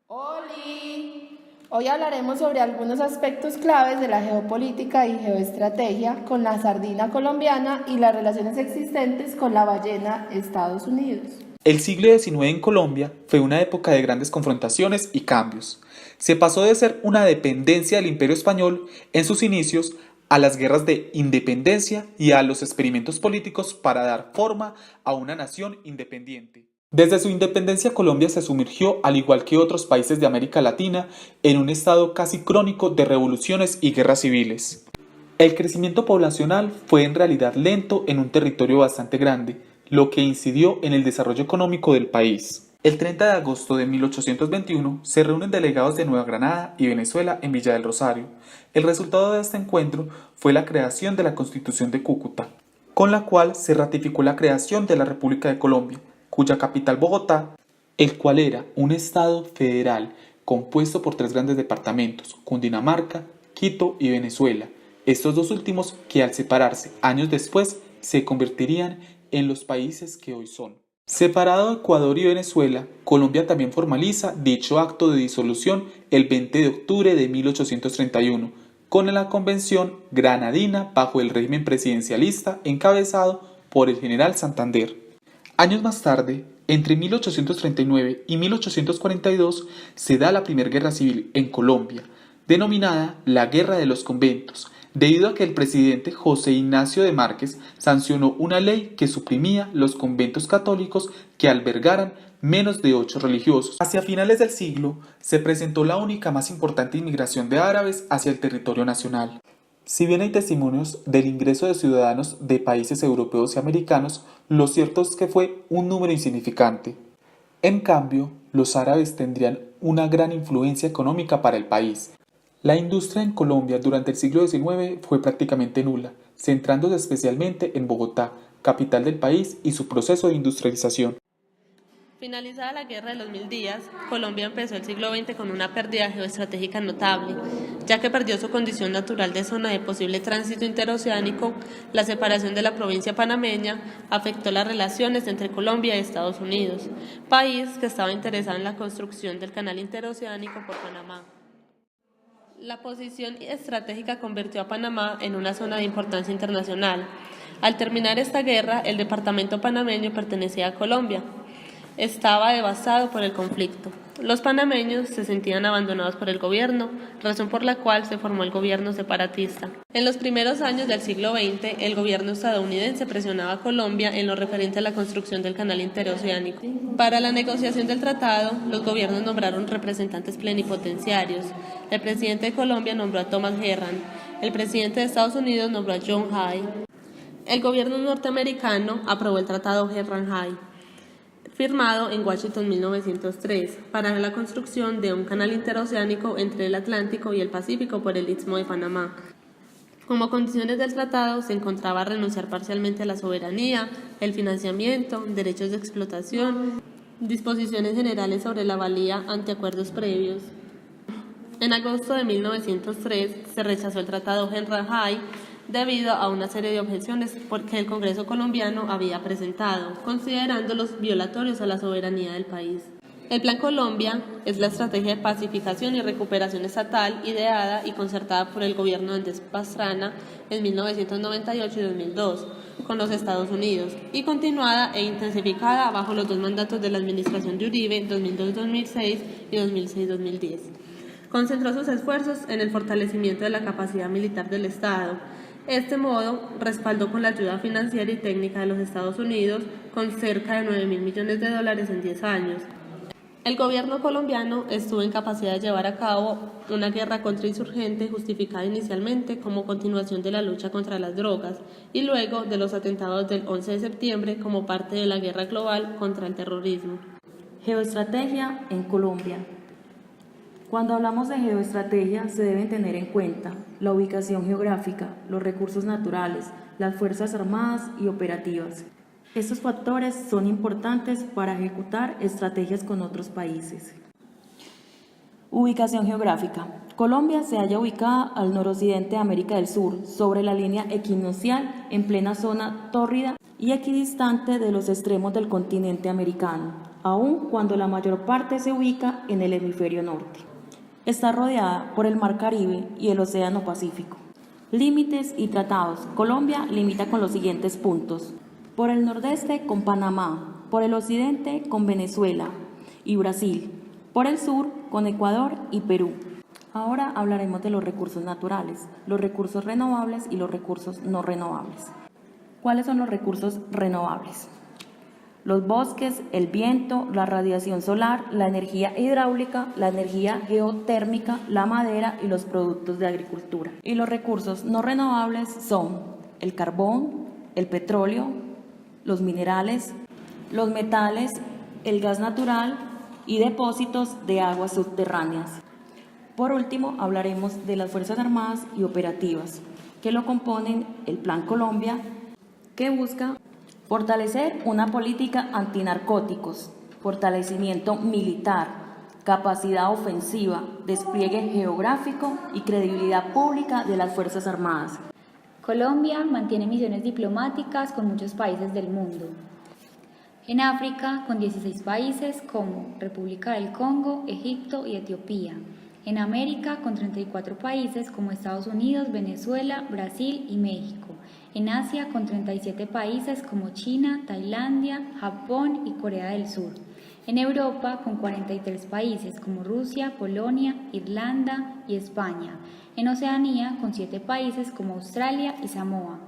Oli. Hoy hablaremos sobre algunos aspectos claves de la geopolítica y geoestrategia con la sardina colombiana y las relaciones existentes con la ballena Estados Unidos. El siglo XIX en Colombia fue una época de grandes confrontaciones y cambios. Se pasó de ser una dependencia del Imperio Español en sus inicios a las guerras de independencia y a los experimentos políticos para dar forma a una nación independiente. Desde su independencia, Colombia se sumergió, al igual que otros países de América Latina, en un estado casi crónico de revoluciones y guerras civiles. El crecimiento poblacional fue en realidad lento en un territorio bastante grande, lo que incidió en el desarrollo económico del país. El 30 de agosto de 1821 se reúnen delegados de Nueva Granada y Venezuela en Villa del Rosario. El resultado de este encuentro fue la creación de la Constitución de Cúcuta, con la cual se ratificó la creación de la República de Colombia, cuya capital Bogotá, el cual era un estado federal compuesto por tres grandes departamentos, Cundinamarca, Quito y Venezuela, estos dos últimos que al separarse años después se convertirían en los países que hoy son. Separado de Ecuador y Venezuela, Colombia también formaliza dicho acto de disolución el 20 de octubre de 1831, con la Convención Granadina bajo el régimen presidencialista encabezado por el general Santander. Años más tarde, entre 1839 y 1842, se da la Primera Guerra Civil en Colombia, denominada la Guerra de los Conventos, debido a que el presidente José Ignacio de Márquez sancionó una ley que suprimía los conventos católicos que albergaran menos de 8 religiosos. Hacia finales del siglo, se presentó la única más importante inmigración de árabes hacia el territorio nacional. Si bien hay testimonios del ingreso de ciudadanos de países europeos y americanos, lo cierto es que fue un número insignificante. En cambio, los árabes tendrían una gran influencia económica para el país. La industria en Colombia durante el siglo XIX fue prácticamente nula, centrándose especialmente en Bogotá, capital del país, y su proceso de industrialización. Finalizada la Guerra de los Mil Días, Colombia empezó el siglo XX con una pérdida geoestratégica notable, ya que perdió su condición natural de zona de posible tránsito interoceánico. La separación de la provincia panameña afectó las relaciones entre Colombia y Estados Unidos, país que estaba interesado en la construcción del canal interoceánico por Panamá. La posición estratégica convirtió a Panamá en una zona de importancia internacional. Al terminar esta guerra, el departamento panameño pertenecía a Colombia. Estaba devastado por el conflicto. Los panameños se sentían abandonados por el gobierno, razón por la cual se formó el gobierno separatista. En los primeros años del siglo XX, el gobierno estadounidense presionaba a Colombia en lo referente a la construcción del canal interoceánico. Para la negociación del tratado, los gobiernos nombraron representantes plenipotenciarios. El presidente de Colombia nombró a Thomas Herran, el presidente de Estados Unidos nombró a John Hay. El gobierno norteamericano aprobó el tratado Herran-Hay, firmado en Washington en 1903, para la construcción de un canal interoceánico entre el Atlántico y el Pacífico por el Istmo de Panamá. Como condiciones del tratado se encontraba renunciar parcialmente a la soberanía, el financiamiento, derechos de explotación, disposiciones generales sobre la valía ante acuerdos previos. En agosto de 1903 se rechazó el tratado Herran-Hay debido a una serie de objeciones que el Congreso colombiano había presentado, considerándolos violatorios a la soberanía del país. El Plan Colombia es la estrategia de pacificación y recuperación estatal ideada y concertada por el gobierno de Andrés Pastrana en 1998 y 2002 con los Estados Unidos y continuada e intensificada bajo los dos mandatos de la administración de Uribe 2002-2006 y 2006-2010. Concentró sus esfuerzos en el fortalecimiento de la capacidad militar del Estado. Este modo respaldó con la ayuda financiera y técnica de los Estados Unidos con cerca de $9.000 millones en 10 años. El gobierno colombiano estuvo en capacidad de llevar a cabo una guerra contrainsurgente justificada inicialmente como continuación de la lucha contra las drogas y luego de los atentados del 11 de septiembre como parte de la guerra global contra el terrorismo. Geoestrategia en Colombia. Cuando hablamos de geoestrategia se deben tener en cuenta la ubicación geográfica, los recursos naturales, las fuerzas armadas y operativas. Estos factores son importantes para ejecutar estrategias con otros países. Ubicación geográfica. Colombia se halla ubicada al noroccidente de América del Sur, sobre la línea equinoccial, en plena zona tórrida y equidistante de los extremos del continente americano. aun cuando la mayor parte se ubica en el hemisferio norte. Está rodeada por el Mar Caribe y el Océano Pacífico. Límites y tratados. Colombia limita con los siguientes puntos. Por el nordeste con Panamá, por el occidente con Venezuela y Brasil, por el sur con Ecuador y Perú. Ahora hablaremos de los recursos naturales, los recursos renovables y los recursos no renovables. ¿Cuáles son los recursos renovables? Los bosques, el viento, la radiación solar, la energía hidráulica, la energía geotérmica, la madera y los productos de agricultura. Y los recursos no renovables son el carbón, el petróleo, los minerales, los metales, el gas natural y depósitos de aguas subterráneas. Por último, hablaremos de las Fuerzas Armadas y Operativas, que lo componen el Plan Colombia, que busca fortalecer una política antinarcóticos, fortalecimiento militar, capacidad ofensiva, despliegue geográfico y credibilidad pública de las Fuerzas Armadas. Colombia mantiene misiones diplomáticas con muchos países del mundo. En África, con 16 países como República del Congo, Egipto y Etiopía. En América, con 34 países como Estados Unidos, Venezuela, Brasil y México. En Asia, con 37 países como China, Tailandia, Japón y Corea del Sur. En Europa, con 43 países como Rusia, Polonia, Irlanda y España. En Oceanía, con 7 países como Australia y Samoa.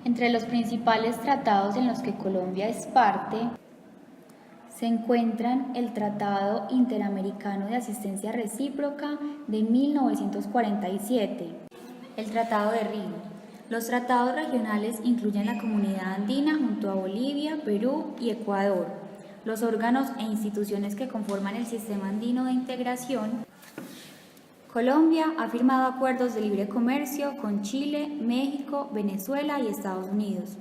Entre los principales tratados en los que Colombia es parte, se encuentran el Tratado Interamericano de Asistencia Recíproca de 1947, el Tratado de Río. Los tratados regionales incluyen la Comunidad Andina junto a Bolivia, Perú y Ecuador, los órganos e instituciones que conforman el Sistema Andino de Integración. Colombia ha firmado acuerdos de libre comercio con Chile, México, Venezuela y Estados Unidos.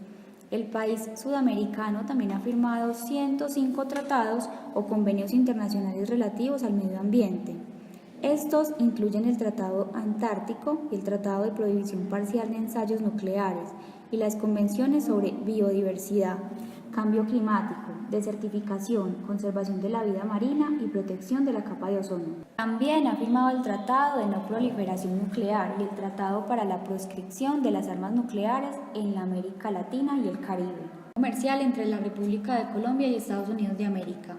El país sudamericano también ha firmado 105 tratados o convenios internacionales relativos al medio ambiente. Estos incluyen el Tratado Antártico y el Tratado de Prohibición Parcial de Ensayos Nucleares y las convenciones sobre biodiversidad, cambio climático, desertificación, conservación de la vida marina y protección de la capa de ozono. También ha firmado el Tratado de No Proliferación Nuclear y el Tratado para la Proscripción de las Armas Nucleares en la América Latina y el Caribe. Comercial entre la República de Colombia y Estados Unidos de América.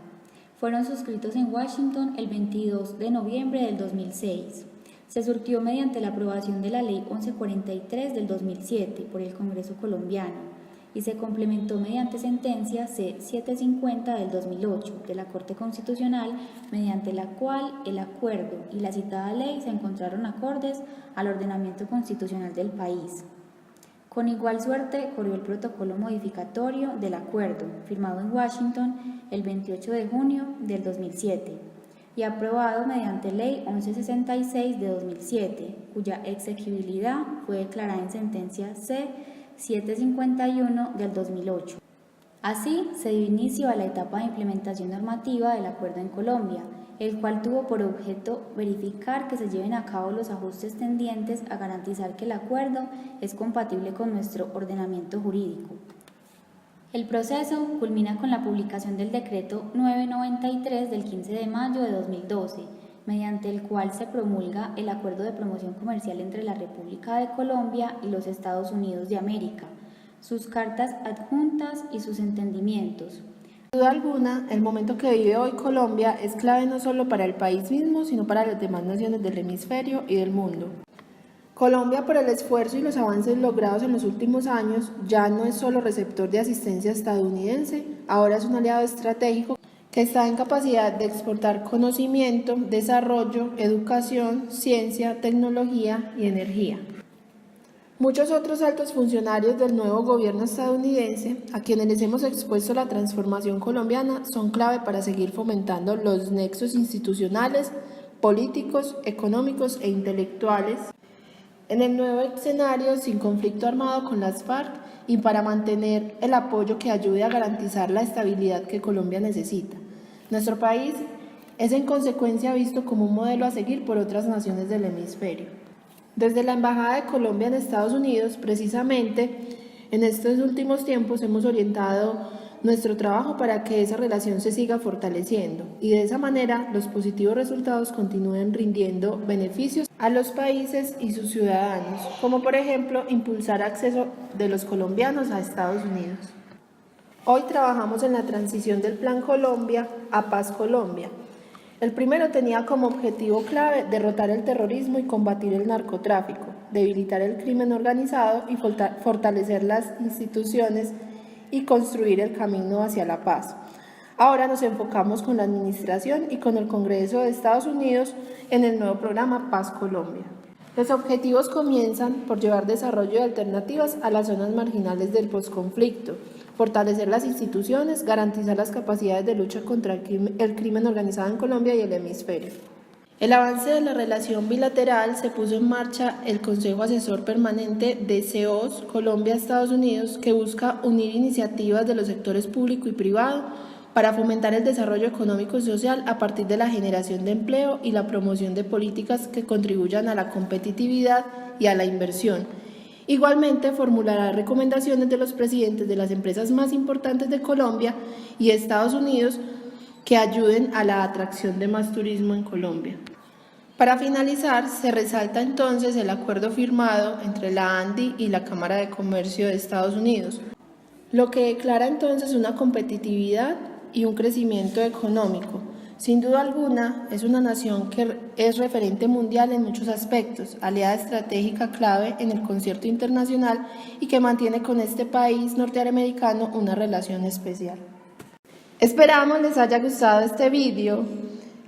Fueron suscritos en Washington el 22 de noviembre del 2006. Se surtió mediante la aprobación de la Ley 1143 del 2007 por el Congreso colombiano y se complementó mediante sentencia C-750 del 2008 de la Corte Constitucional, mediante la cual el acuerdo y la citada ley se encontraron acordes al ordenamiento constitucional del país. Con igual suerte corrió el protocolo modificatorio del acuerdo, firmado en Washington el 28 de junio del 2007 y aprobado mediante Ley 1166 de 2007, cuya exequibilidad fue declarada en sentencia C-751 del 2008. Así, se dio inicio a la etapa de implementación normativa del acuerdo en Colombia, el cual tuvo por objeto verificar que se lleven a cabo los ajustes tendientes a garantizar que el acuerdo es compatible con nuestro ordenamiento jurídico. El proceso culmina con la publicación del Decreto 993 del 15 de mayo de 2012, mediante el cual se promulga el Acuerdo de Promoción Comercial entre la República de Colombia y los Estados Unidos de América, sus cartas adjuntas y sus entendimientos. Sin duda alguna, el momento que vive hoy Colombia es clave no solo para el país mismo, sino para las demás naciones del hemisferio y del mundo. Colombia, por el esfuerzo y los avances logrados en los últimos años, ya no es solo receptor de asistencia estadounidense, ahora es un aliado estratégico que está en capacidad de exportar conocimiento, desarrollo, educación, ciencia, tecnología y energía. Muchos otros altos funcionarios del nuevo gobierno estadounidense, a quienes les hemos expuesto la transformación colombiana, son clave para seguir fomentando los nexos institucionales, políticos, económicos e intelectuales en el nuevo escenario sin conflicto armado con las FARC y para mantener el apoyo que ayude a garantizar la estabilidad que Colombia necesita. Nuestro país es en consecuencia visto como un modelo a seguir por otras naciones del hemisferio. Desde la Embajada de Colombia en Estados Unidos, precisamente, en estos últimos tiempos hemos orientado nuestro trabajo para que esa relación se siga fortaleciendo y de esa manera los positivos resultados continúen rindiendo beneficios a los países y sus ciudadanos, como por ejemplo impulsar acceso de los colombianos a Estados Unidos. Hoy trabajamos en la transición del Plan Colombia a Paz Colombia. El primero tenía como objetivo clave derrotar el terrorismo y combatir el narcotráfico, debilitar el crimen organizado y fortalecer las instituciones y construir el camino hacia la paz. Ahora nos enfocamos con la Administración y con el Congreso de Estados Unidos en el nuevo programa Paz Colombia. Los objetivos comienzan por llevar desarrollo de alternativas a las zonas marginales del posconflicto, fortalecer las instituciones, garantizar las capacidades de lucha contra el crimen organizado en Colombia y el hemisferio. El avance de la relación bilateral se puso en marcha el Consejo Asesor Permanente de CEOs Colombia-Estados Unidos, que busca unir iniciativas de los sectores público y privado para fomentar el desarrollo económico y social a partir de la generación de empleo y la promoción de políticas que contribuyan a la competitividad y a la inversión. Igualmente, formulará recomendaciones de los presidentes de las empresas más importantes de Colombia y Estados Unidos que ayuden a la atracción de más turismo en Colombia. Para finalizar, se resalta entonces el acuerdo firmado entre la ANDI y la Cámara de Comercio de Estados Unidos, lo que declara entonces una competitividad y un crecimiento económico. Sin duda alguna, es una nación que es referente mundial en muchos aspectos, aliada estratégica clave en el concierto internacional y que mantiene con este país norteamericano una relación especial. Esperamos les haya gustado este vídeo,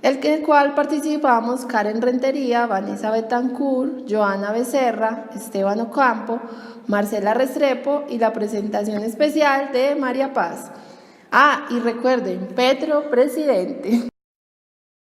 en el cual participamos Karen Rentería, Vanessa Betancourt, Joana Becerra, Esteban Ocampo, Marcela Restrepo y la presentación especial de María Paz. Y recuerden, Petro presidente.